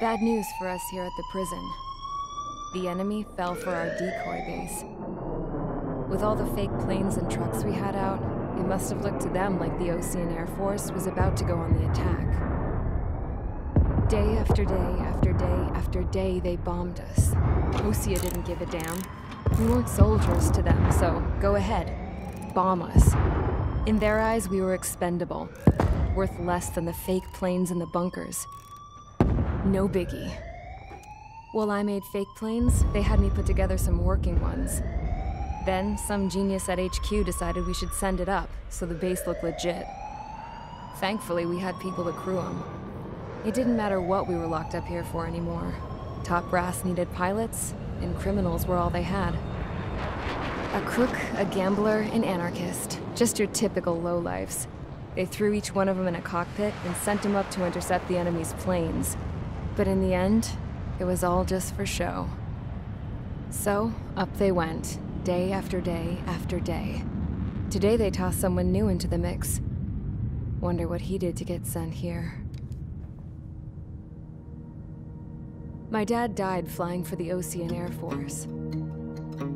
Bad news for us here at the prison. The enemy fell for our decoy base. With all the fake planes and trucks we had out, it must have looked to them like the Osean Air Force was about to go on the attack. Day after day after day after day, they bombed us. Osea didn't give a damn. We weren't soldiers to them, so go ahead. Bomb us. In their eyes, we were expendable. Worth less than the fake planes in the bunkers. No biggie. While I made fake planes, they had me put together some working ones. Then, some genius at HQ decided we should send it up, so the base looked legit. Thankfully, we had people to crew them. It didn't matter what we were locked up here for anymore. Top brass needed pilots, and criminals were all they had. A crook, a gambler, an anarchist. Just your typical lowlifes. They threw each one of them in a cockpit and sent them up to intercept the enemy's planes. But in the end, it was all just for show. So, up they went, day after day after day. Today they tossed someone new into the mix. Wonder what he did to get sent here. My dad died flying for the Osean Air Force.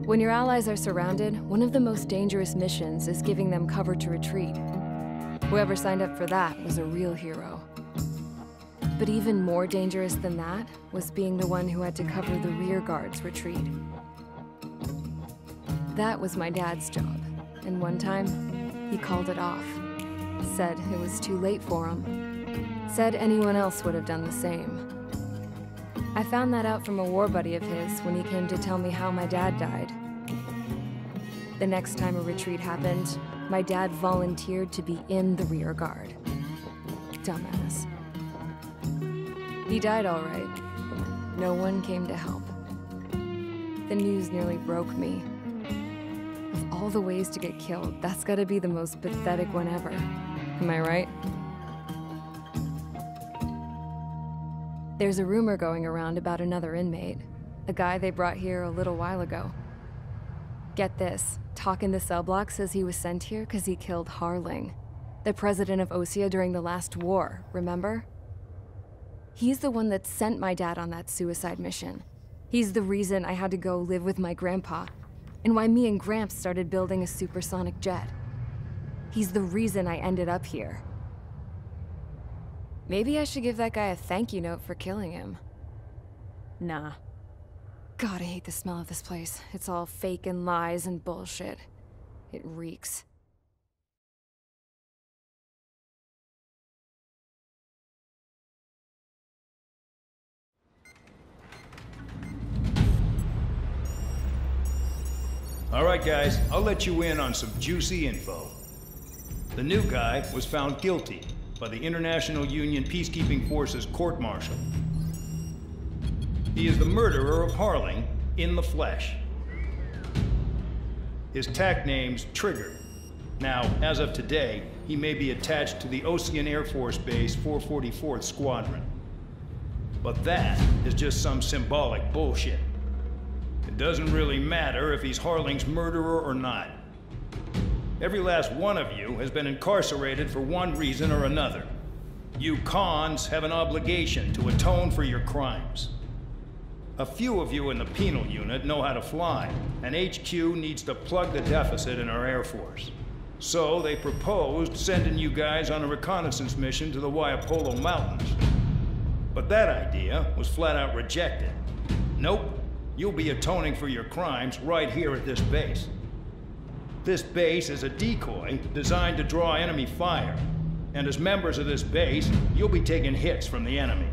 When your allies are surrounded, one of the most dangerous missions is giving them cover to retreat. Whoever signed up for that was a real hero. But even more dangerous than that was being the one who had to cover the rear guard's retreat. That was my dad's job, and one time, he called it off. Said it was too late for him. Said anyone else would have done the same. I found that out from a war buddy of his when he came to tell me how my dad died. The next time a retreat happened, my dad volunteered to be in the rear guard. Dumbass. He died all right. No one came to help. The news nearly broke me. Of all the ways to get killed, that's gotta be the most pathetic one ever. Am I right? There's a rumor going around about another inmate. A guy they brought here a little while ago. Get this, talk in the cell block says he was sent here because he killed Harling, the president of Osea during the last war, remember? He's the one that sent my dad on that suicide mission. He's the reason I had to go live with my grandpa, and why me and Gramps started building a supersonic jet. He's the reason I ended up here. Maybe I should give that guy a thank you note for killing him. Nah. God, I hate the smell of this place. It's all fake and lies and bullshit. It reeks. All right, guys, I'll let you in on some juicy info. The new guy was found guilty by the International Union Peacekeeping Forces court-martial. He is the murderer of Harling in the flesh. His TAC name's Trigger. Now, as of today, he may be attached to the Osean Air Force Base 444th Squadron. But that is just some symbolic bullshit. It doesn't really matter if he's Harling's murderer or not. Every last one of you has been incarcerated for one reason or another. You cons have an obligation to atone for your crimes. A few of you in the penal unit know how to fly, and HQ needs to plug the deficit in our Air Force. So they proposed sending you guys on a reconnaissance mission to the Waiapolo Mountains. But that idea was flat out rejected. Nope, you'll be atoning for your crimes right here at this base. This base is a decoy designed to draw enemy fire. And as members of this base, you'll be taking hits from the enemy.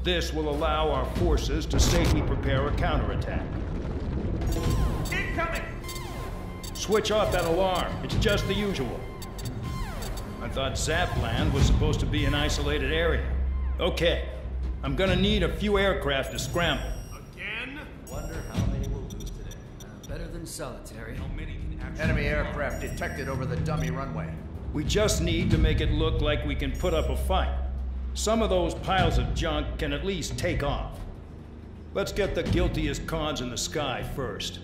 This will allow our forces to safely prepare a counterattack. Incoming! Switch off that alarm. It's just the usual. I thought Zapland was supposed to be an isolated area. Okay, I'm gonna need a few aircraft to scramble. Again? Wonder how many we'll lose today. Better than solitary. How many can actually... Enemy aircraft detected over the dummy runway. We just need to make it look like we can put up a fight. Some of those piles of junk can at least take off. Let's get the guiltiest cons in the sky first.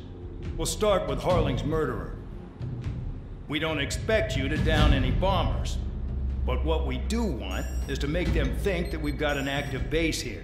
We'll start with Harling's murderer. We don't expect you to down any bombers. But what we do want is to make them think that we've got an active base here.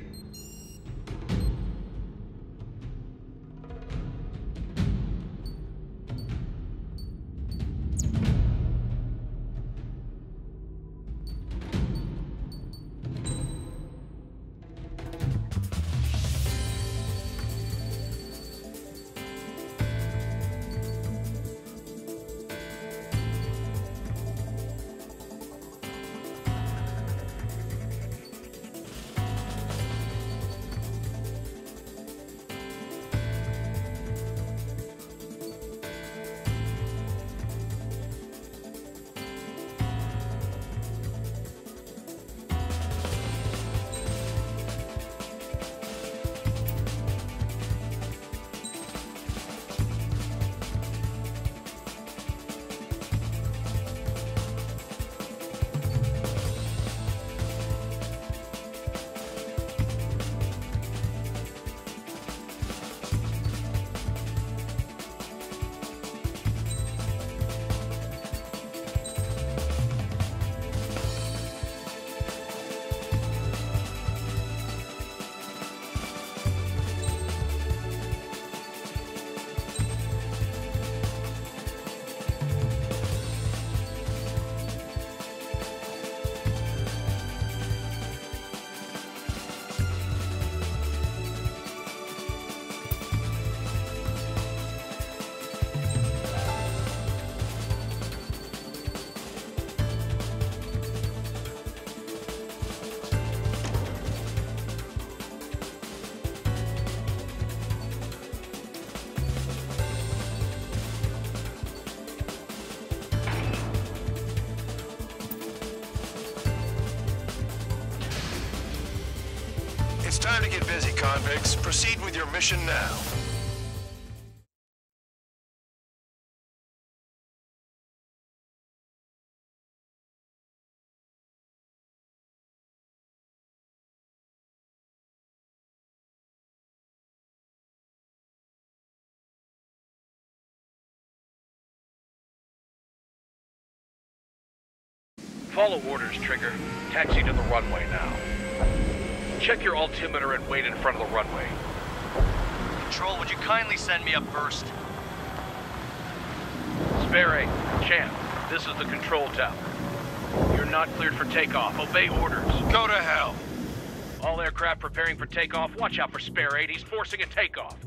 It's time to get busy, convicts. Proceed with your mission now. Follow orders, Trigger. Taxi to the runway now. Check your altimeter and wait in front of the runway. Control, would you kindly send me up first? Spare 8, Champ, this is the control tower. You're not cleared for takeoff. Obey orders. Go to hell. All aircraft preparing for takeoff. Watch out for Spare 8. He's forcing a takeoff.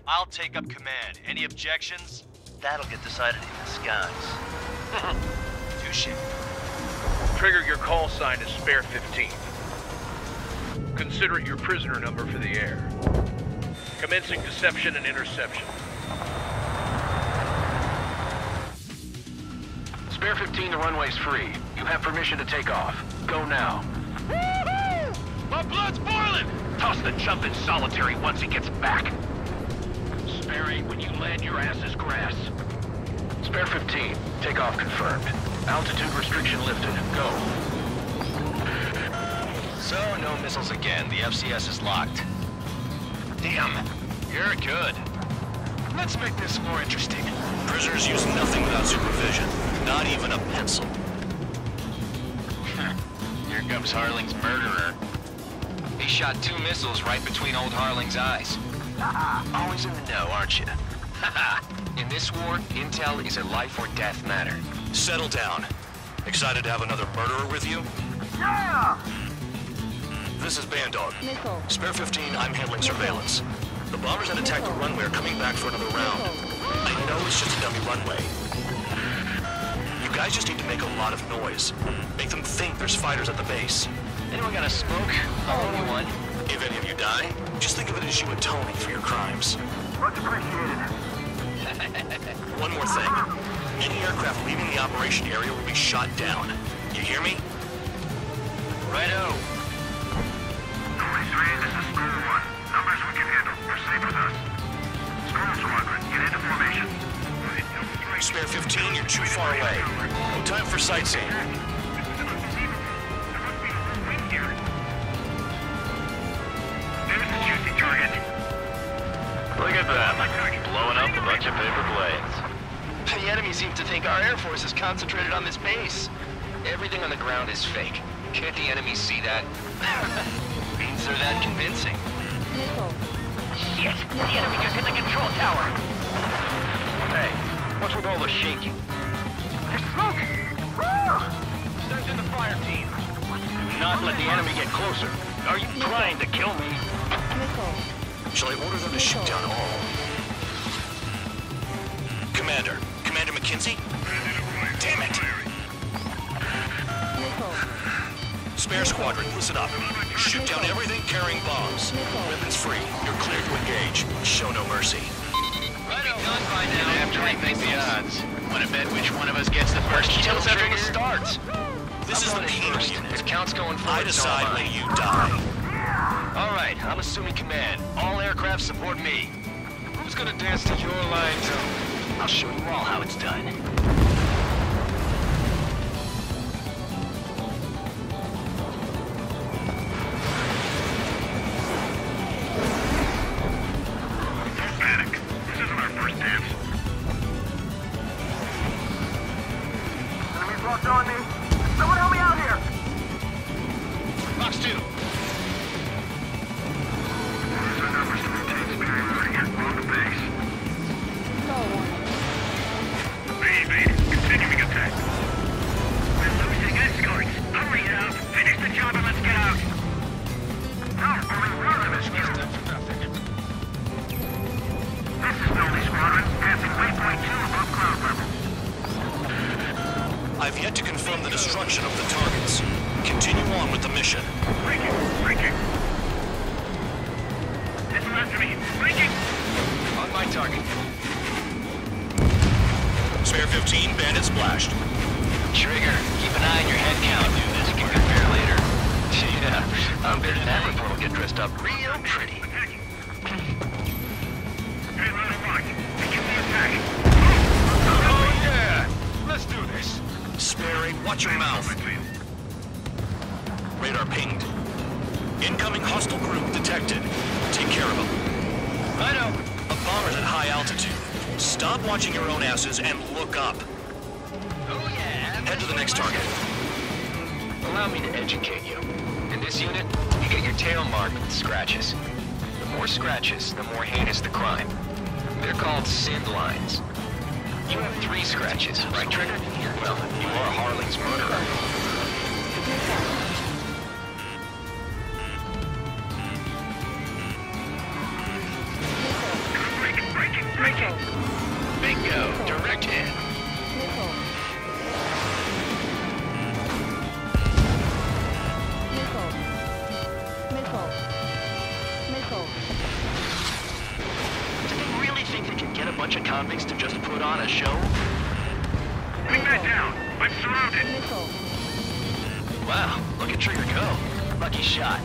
I'll take up command. Any objections? That'll get decided in the skies. Touche. Trigger, your call sign is Spare 15. Consider it your prisoner number for the air. Commencing deception and interception. Spare 15, the runway's free. You have permission to take off. Go now. My blood's boiling! Toss the chump in solitary once he gets back. Spare 8, when you land, your ass is grass. Spare 15, takeoff confirmed. Altitude restriction lifted. Go. So, no missiles again. The FCS is locked. Damn, you're good. Let's make this more interesting. Prisoners use nothing without supervision. Not even a pencil. Here comes Harling's murderer. He shot 2 missiles right between old Harling's eyes. Always in the know, aren't you? In this war, intel is a life or death matter. Settle down. Excited to have another murderer with you? Yeah! This is Bandog. Nickel. Spare 15, I'm handling surveillance. The bombers that attacked the runway are coming back for another round. I know it's just a dummy runway. You guys just need to make a lot of noise. Make them think there's fighters at the base. Anyone got a smoke? I'll owe you one. If any of you die, just think of it as you atoning for your crimes. Much appreciated. One more thing. Any aircraft leaving the operation area will be shot down. You hear me? Righto. Noise 3, this is School 1. Numbers we can handle. Proceed with us. School Squadron, get into formation. Spare 15, you're too far away. No time for sightseeing. There's the juicy target. Look at them. Blowing up a bunch of paper planes. The enemy seems to think our Air Force is concentrated on this base. Everything on the ground is fake. Can't the enemy see that? Means they're that convincing. Nickel. Shit! The enemy just hit the control tower! Hey, what's with all the shaking? There's smoke! Send in the fire team. Do not let the enemy get closer. Are you trying to kill me? Nickel. Shall I order them to shoot down all? Commander. Commander McKenzie? Damn it! Nickel. Spare squadron, listen up. Shoot down everything carrying bombs. Weapons free. You're cleared to engage. Show no mercy. Righto. Done by now. After I think the odds. Want to bet which one of us gets the first kill after the starts? This is the penal unit. If count's going forward, I decide when you die. All right, I'm assuming command. All aircraft support me. Who's gonna dance to your line, too? I'll show you all how it's done. Don't panic. This isn't our first dance. Enemies locked on me. Someone help me out here! Box 2. Send numbers to maintain superiority. On the base. Continuing attack. We're losing escorts. Hurry now. Finish the job and let's get out. No, we're in front of us. This is Nolly Squadron. Passing waypoint 2 above cloud level. I've yet to confirm the destruction of the targets. Continue on with the mission. Breaking. This one after me. Breaking. On my target. Spare 15, bandit splashed. Trigger, keep an eye on your head count. Do this, can compare later. Yeah, I'm betting that report will get dressed up real pretty. Hey, let him watch. Begin the attack. Oh yeah! Let's do this. Sperry, watch your mouth. Radar pinged. Incoming hostile group detected. Take care of them. I know. A bomber's at high altitude. Stop watching your own asses and look up. Oh yeah. Head to the next target. Allow me to educate you. In this unit, you get your tail marked with scratches. The more scratches, the more heinous the crime. They're called sin lines. You have 3 scratches, right, Trigger? Well, you are Harling's murderer. Breaking. Bingo! Direct hit. Do they really think they can get a bunch of convicts to just put on a show? Bring that down. I'm surrounded. Wow, look at Trigger go. Lucky shot.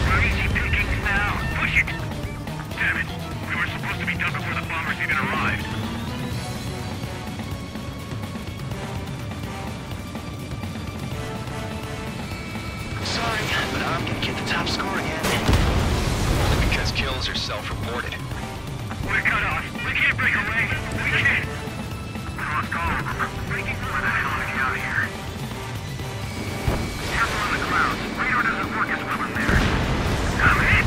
We're easy pickings now. Push it. Damn it. We were supposed to be done before the bombers even arrived. Sorry, but I'm gonna get the top score again. Only because kills are self-reported. We're cut off. We can't break away. We can't. We lost all of them. Breaking through the hell to get out of here. Careful on the clouds. Radar doesn't work as well in there. I'm hit.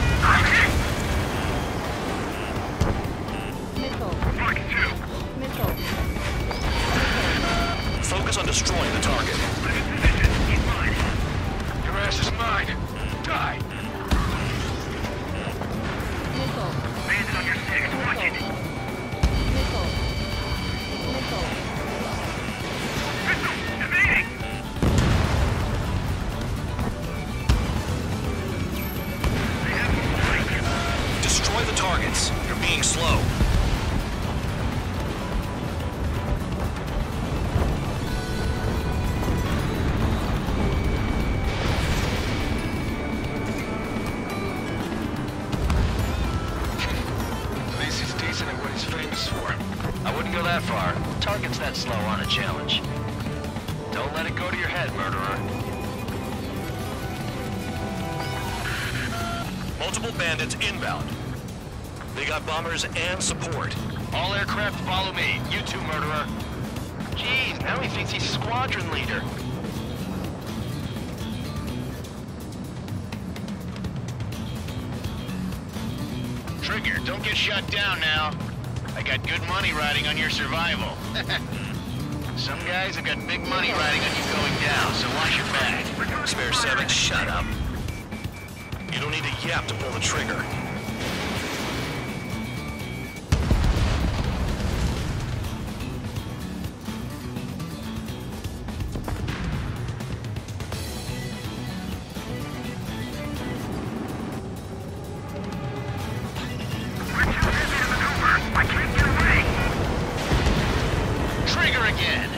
Mark 2. Focus on destroying the target. I'm in position. He's mine. Your ass is mine. Die. Bandit on your 6. Watch it. Missile. Evading. They have strike. Destroy the targets. You're being slow. At least he's decent at what he's famous for. I wouldn't go that far. Target's that slow on a challenge. Don't let it go to your head, murderer. Multiple bandits inbound. They got bombers and support. All aircraft follow me. You too, murderer. Jeez, now he thinks he's squadron leader. Trigger, don't get shut down now. I got good money riding on your survival. Some guys have got big money riding on you going down, so watch your back. Spare 7, shut up. You don't need a yap to pull the trigger. We're too busy to maneuver. I can't get away. Trigger again!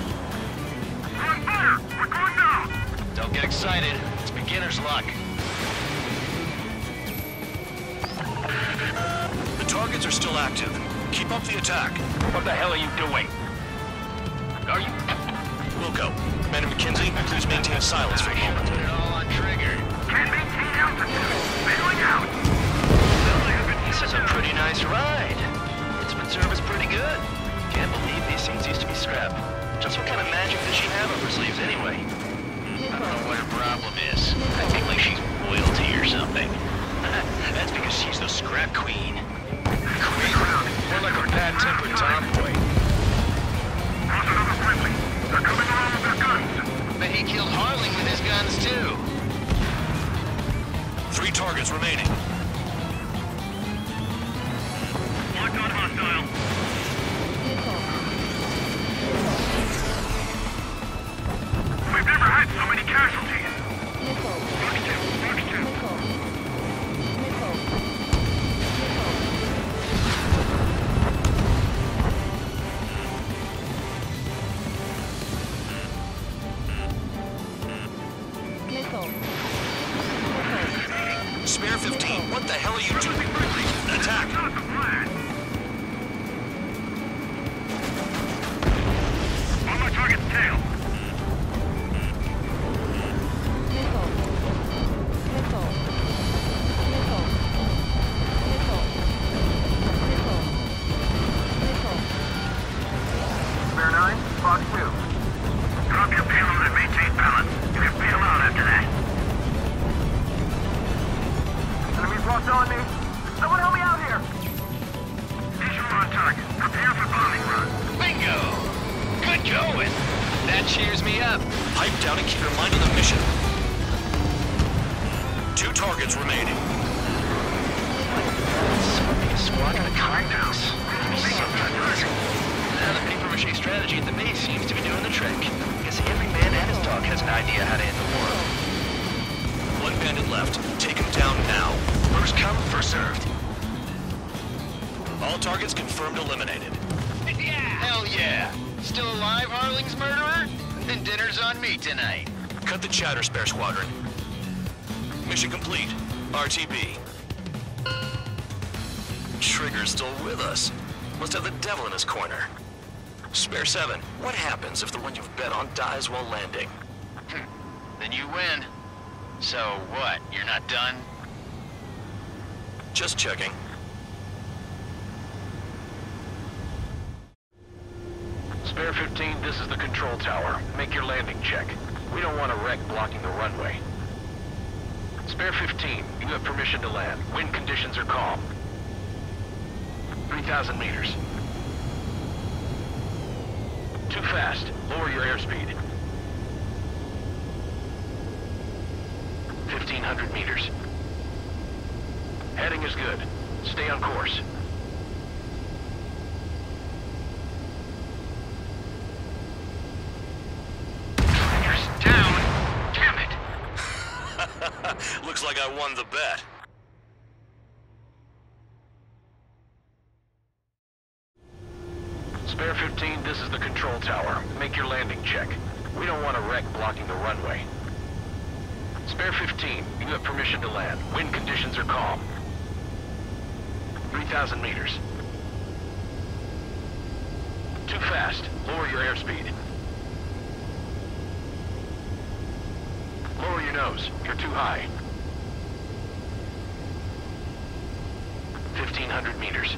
We're on fire. We're going down. Don't get excited. It's beginner's luck. The targets are still active. Keep up the attack. What the hell are you doing? Are you... Wilco, Commander McKenzie, please maintain silence for a moment. Put it all on Trigger. Can't maintain altitude. Bailing out. This is a pretty nice ride. Instrument service pretty good. Can't believe these things used to be scrap. Just what kind of magic does she have up her sleeves anyway? I don't know what her problem is. I think like she's royalty or something. That's because she's the scrap queen. Queen? More like a bad-tempered tomboy. Lost another friendly. They're coming around with their guns. Bet he killed Harling with his guns too. 3 targets remaining. Locked on hostile. We've never had so many casualties. Fox 2. Prepare for bombing run. Bingo! Good going! That cheers me up. Pipe down and keep your mind on the mission. 2 targets remaining. Squadron of cargoes. Now the paper-mache strategy at the base seems to be doing the trick. Guess every man and his dog has an idea how to end the world. 1 bandit left. Take him down now. First come, first served. All targets confirmed eliminated. Hell yeah! Still alive, Harling's murderer? Then dinner's on me tonight. Cut the chatter, Spare Squadron. Mission complete. RTB. Trigger's still with us. Must have the devil in his corner. Spare 7, what happens if the one you've bet on dies while landing? Then you win. So what, you're not done? Just checking. Spare 15, this is the control tower. Make your landing check. We don't want a wreck blocking the runway. Spare 15, you have permission to land. Wind conditions are calm. 3,000 meters. Too fast. Lower your airspeed. 1,500 meters. Heading is good. Stay on course. You're down. Damn it. Looks like I won the bet. Spare 15, this is the control tower. Make your landing check. We don't want a wreck blocking the runway. Spare 15, you have permission to land. Wind conditions are calm. 3,000 meters. Too fast. Lower your airspeed. Lower your nose. You're too high. 1,500 meters.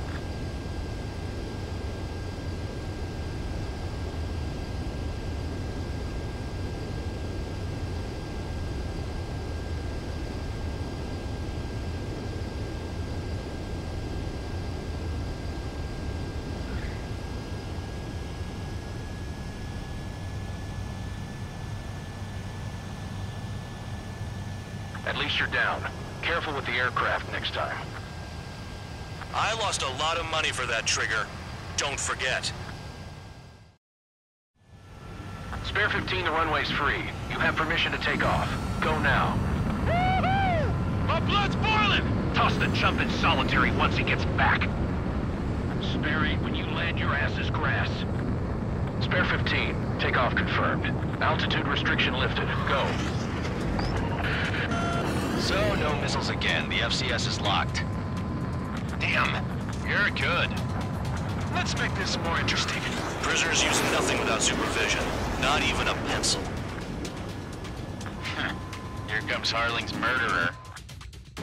At least you're down. Careful with the aircraft next time. I lost a lot of money for that trigger. Don't forget. Spare 15, the runway's free. You have permission to take off. Go now. My blood's boiling! Toss the chump in solitary once he gets back. Spare 8, when you land, your ass is grass. Spare 15, takeoff confirmed. Altitude restriction lifted. Go. So, no missiles again. The FCS is locked. Damn, you're good. Let's make this more interesting. Prisoners use nothing without supervision. Not even a pencil. Here comes Harling's murderer.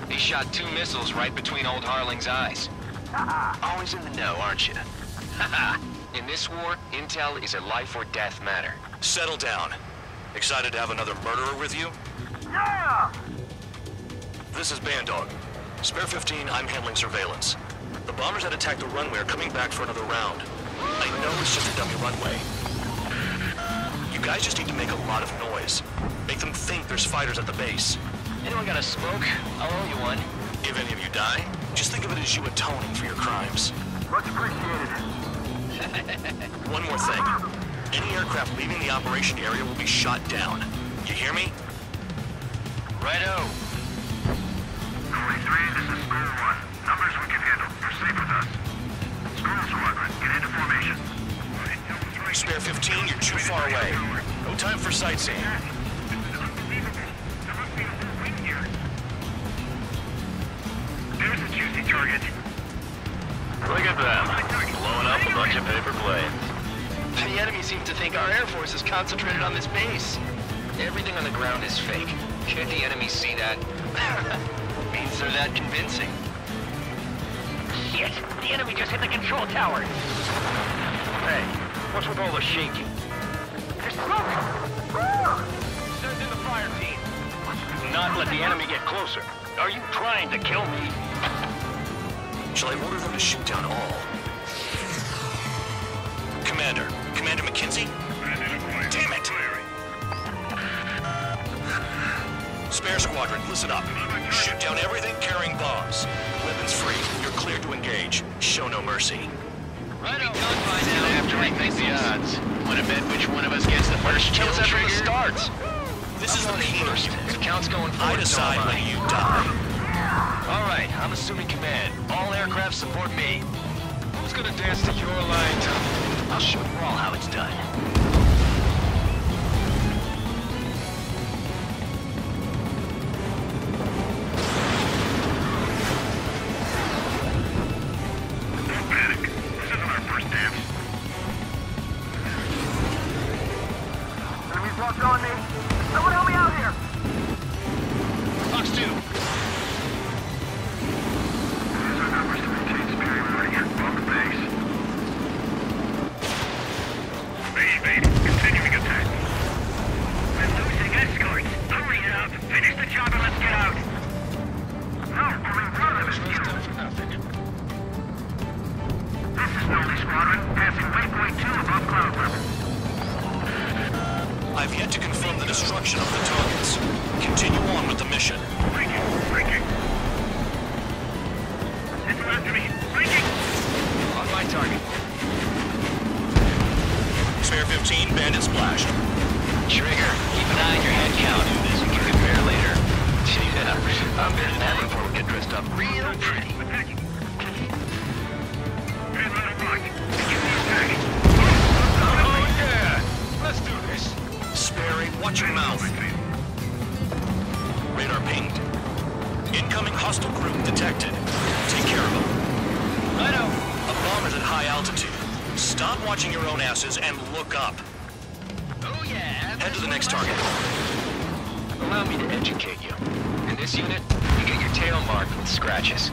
He shot 2 missiles right between old Harling's eyes. Always in the know, aren't you? In this war, intel is a life or death matter. Settle down. Excited to have another murderer with you? Yeah! This is Bandog. Spare 15, I'm handling surveillance. The bombers that attacked the runway are coming back for another round. I know it's just a dummy runway. You guys just need to make a lot of noise. Make them think there's fighters at the base. Anyone got a smoke? I'll owe you one. If any of you die, just think of it as you atoning for your crimes. Much appreciated. One more thing. Any aircraft leaving the operation area will be shot down. You hear me? Righto. 43, this is School 1. Numbers we can handle. You're safe with us. School Squadron, get into formation. Spare 15, you're too far away. No time for sightseeing. There's a juicy target. Look at them. Blowing up a bunch of paper planes. The enemy seems to think our Air Force is concentrated on this base. Everything on the ground is fake. Can't the enemy see that? Means they're that convincing. Shit! The enemy just hit the control tower! Hey, what's with all the shaking? There's smoke! Send in the fire team. Do not let the enemy get closer. Are you trying to kill me? Shall I order them to shoot down all? listen up. Shoot down everything carrying bombs. Weapons free. You're cleared to engage. Show no mercy. Right on. By now, after we think the odds. Want to bet which one of us gets the first kill after it starts? This is the pain first. The count's going forward. I decide when you die. All right, I'm assuming command. All aircraft support me. Who's gonna dance to your line, Tom? I'll show you all how it's done. Don't panic. This isn't our first dance. Enemies locked on me. Someone help me out here. Fox 2. These are numbers to maintain superiority on the base. Evade. Continuing attack. We're losing escorts. Hurry it up. Finish the job and let's get out. No, we're in front of us. This is Nolly Squadron. Passing waypoint 2 above cloud level. I've yet to confirm the destruction of the targets. Continue on with the mission. Breaking. It's after me. Breaking. On my target. Spare 15, bandit splashed. Trigger, keep an eye on your head count. This can compare later. Yeah, I'm bidding that before we get dressed up real pretty. Attacking. Hey, let it rock. Begin the attack. Oh yeah! Let's do this. Sperry, watch your mouth. Radar pinged. Incoming hostile group detected. Take care of them. Righto. A bomber's at high altitude. Stop watching your own asses and look up. Oh yeah. Head to the next target. Allow me to educate you. In this unit, you get your tail marked with scratches.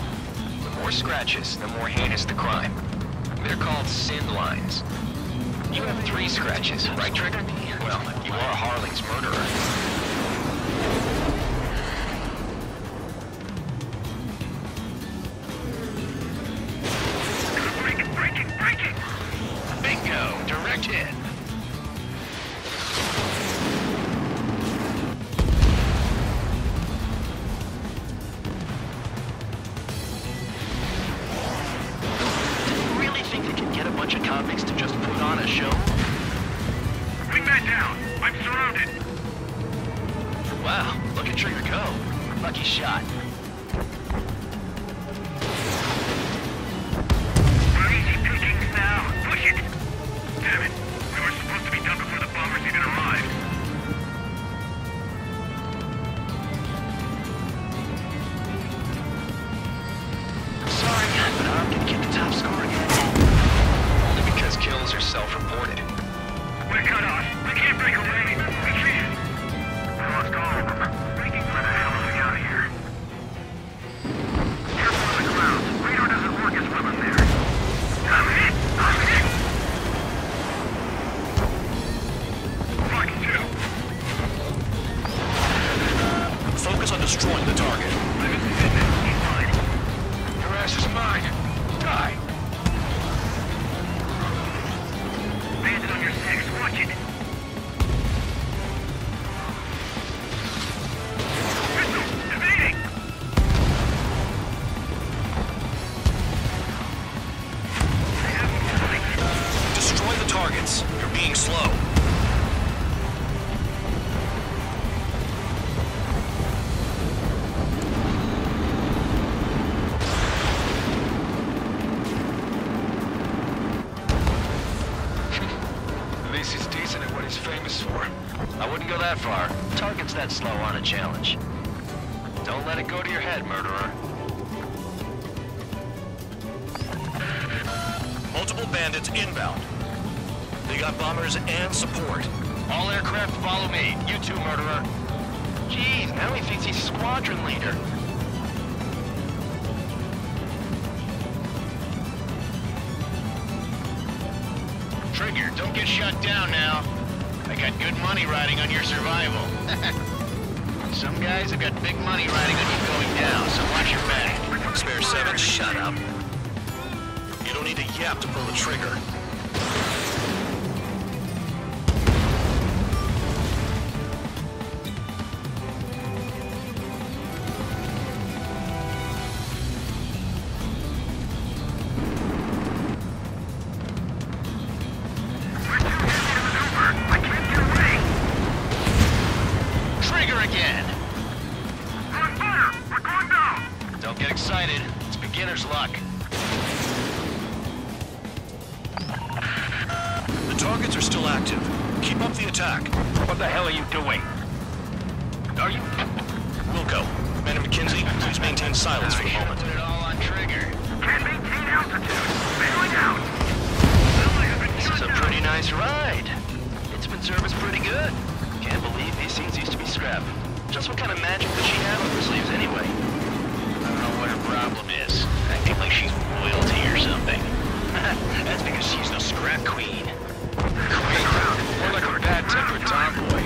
The more scratches, the more heinous the crime. They're called sin lines. You have 3 scratches, right, Trigger? Well, you are Harling's murderer. Breaking. Bingo! Direct hit. Do you really think they can get a bunch of convicts to just put on a show? Bring that down. I'm surrounded. Wow, look at Trigger go. Lucky shot. We're easy pickings now. Push it. Damn it. We were supposed to be done before the bombers even arrived. Sorry, but I'm gonna get the top score again. Only because kills are self-reported. We're cut off. We can't break away. We can't. We lost all of them. Breaking for the hell are we out of here? Careful on the ground. Radar doesn't work as well in there. I'm hit. Fuck you. Focus on destroying the target. He's fine. Your ass is mine. Die. Bandit on your 6. Watch it. Pistol. Evading. They have him flanked. Destroy the targets. You're being slow. At least he's decent at what he's famous for. I wouldn't go that far. Targets that slow aren't a challenge. Don't let it go to your head, murderer. Multiple bandits inbound. They got bombers and support. All aircraft follow me. You too, murderer. Geez, now he thinks he's squadron leader. Trigger, don't get shut down now. I got good money riding on your survival. Some guys have got big money riding on you going down, so watch your back. Spare 7, shut up. You don't need to yap to pull the trigger. Targets are still active. Keep up the attack. What the hell are you doing? Are you... Wilco, Man of McKinsey, please maintain silence for the moment. Put it all on Trigger. Can't maintain altitude. Bailing out. Well, I have been This is a pretty nice ride. It's been serviced pretty good. Can't believe these seats used to be scrap. Just what kind of magic does she have up her sleeves anyway? I don't know what her problem is. Acting like she's royalty or something. That's because she's no scrap queen. Queen? More like a bad-tempered tomboy.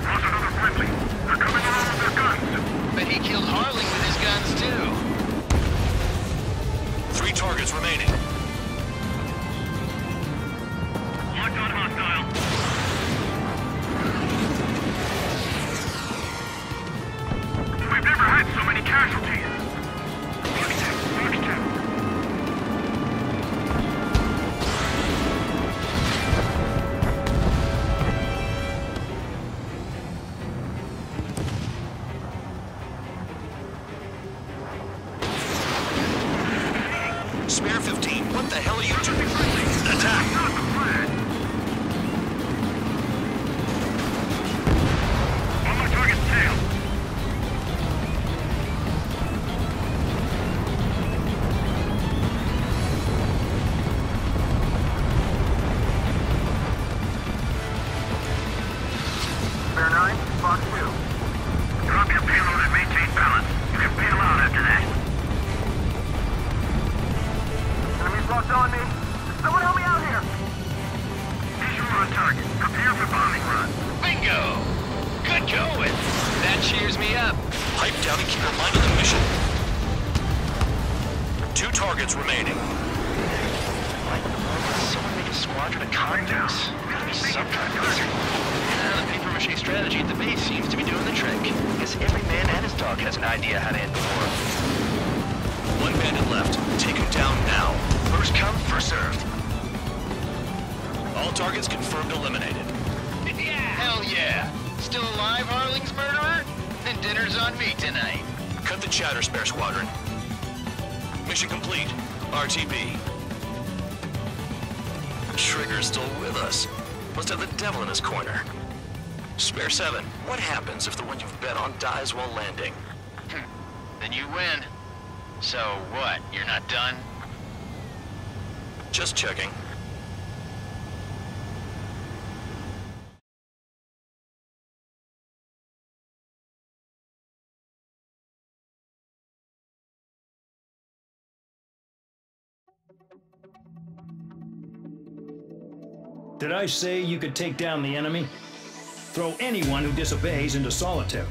Lost another friendly. They're coming along with their guns. But he killed Harling with his guns too. 3 targets remaining. Locked on hostile. We've never had so many casualties. Fox 2. Spare 15, what the hell are you doing? Attack! Not the plan. On my target's tail. Spare 9, Fox 2. Drop your payload and maintain balance. You can bail out after that. Enemies locked on me. Someone help me out here. Visual on target. Prepare for bombing run. Bingo! Good going! That cheers me up. Pipe down and keep your mind on the mission. 2 targets remaining. Someone make a squadron of convicts. Gotta be some kind of wizard. The paper-mache strategy at the base seems to be doing the trick. Guess every man and his dog has an idea how to end the war. 1 bandit left. Take him down now. First come, first served. All targets confirmed eliminated. Hell yeah! Still alive, Harling's murderer? Then dinner's on me tonight. Cut the chatter, Spare Squadron. Mission complete. RTB. Trigger's still with us. Must have the devil in his corner. Spare 7, what happens if the one you've bet on dies while landing? Then you win. So what, you're not done? Just checking. Did I say you could take down the enemy? Throw anyone who disobeys into solitary.